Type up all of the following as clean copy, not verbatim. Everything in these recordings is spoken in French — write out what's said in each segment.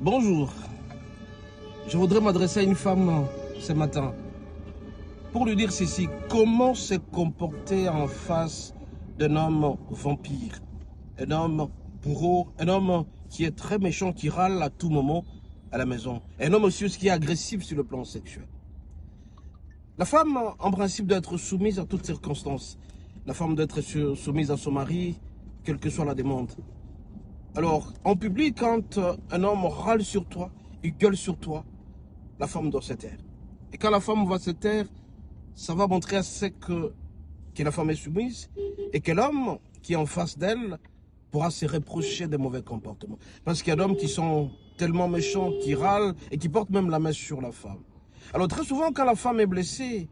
Bonjour, je voudrais m'adresser à une femme ce matin pour lui dire ceci. Comment se comporter en face d'un homme vampire, un homme bourreau, un homme qui est très méchant, qui râle à tout moment à la maison, un homme aussi qui est agressif sur le plan sexuel. La femme, en principe, doit être soumise à toutes circonstances. La femme doit être soumise à son mari, quelle que soit la demande. Alors, en public, quand un homme râle sur toi, il gueule sur toi, la femme doit se taire. Et quand la femme va se taire, ça va montrer à ce que la femme est soumise et que l'homme qui est en face d'elle pourra se reprocher des mauvais comportements. Parce qu'il y a d'hommes qui sont tellement méchants, qui râlent et qui portent même la main sur la femme. Alors très souvent, quand la femme est blessée,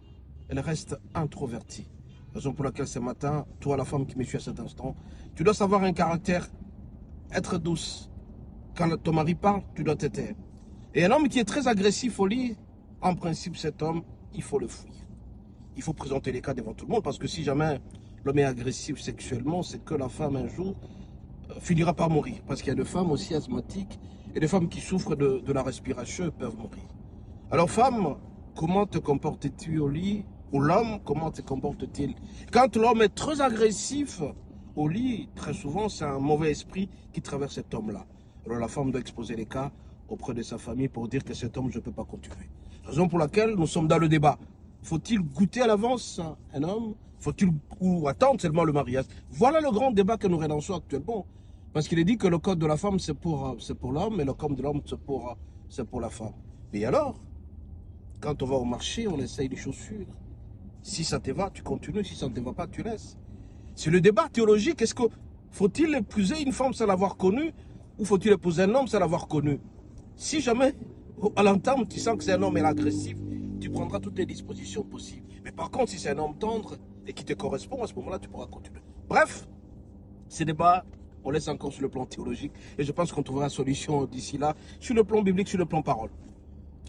elle reste introvertie. Raison pour laquelle ce matin, toi la femme qui me suit à cet instant, tu dois savoir un caractère, être douce. Quand ton mari parle, tu dois te taire. Et un homme qui est très agressif au lit, en principe cet homme, il faut le fuir. Il faut présenter les cas devant tout le monde, parce que si jamais l'homme est agressif sexuellement, c'est que la femme un jour finira par mourir. Parce qu'il y a des femmes aussi asthmatiques et des femmes qui souffrent de la respiration peuvent mourir. Alors femme, comment te comportes-tu au lit? Ou l'homme, comment te comporte-t-il? Quand l'homme est très agressif au lit, très souvent c'est un mauvais esprit qui traverse cet homme-là. Alors la femme doit exposer les cas auprès de sa famille pour dire que cet homme, je ne peux pas continuer. Raison pour laquelle nous sommes dans le débat. Faut-il goûter à l'avance un homme? Faut-il ou attendre seulement le mariage? Voilà le grand débat que nous relançons actuellement. Parce qu'il est dit que le code de la femme, c'est pour l'homme, et le code de l'homme, c'est pour la femme. Et alors, quand on va au marché, on essaye des chaussures. Si ça te va, tu continues. Si ça ne te va pas, tu laisses. C'est le débat théologique. Est-ce que faut-il épouser une femme sans l'avoir connue, ou faut-il épouser un homme sans l'avoir connu? Si jamais, à l'entame, tu sens que c'est un homme agressif, tu prendras toutes les dispositions possibles. Mais par contre, si c'est un homme tendre et qui te correspond, à ce moment-là, tu pourras continuer. Bref, ces débats, on laisse encore sur le plan théologique. Et je pense qu'on trouvera une solution d'ici là, sur le plan biblique, sur le plan parole.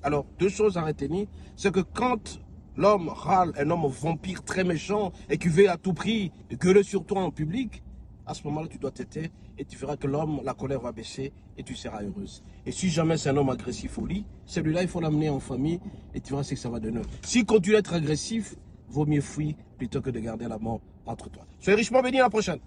Alors, deux choses à retenir. C'est que quand l'homme râle, un homme vampire très méchant, et qui veut à tout prix gueuler sur toi en public, à ce moment-là, tu dois te taire et tu verras que l'homme, la colère va baisser et tu seras heureuse. Et si jamais c'est un homme agressif au lit, celui-là, il faut l'amener en famille et tu verras ce que ça va donner. S'il continue à être agressif, vaut mieux fuir plutôt que de garder la mort entre toi. Soyez richement bénis, à la prochaine.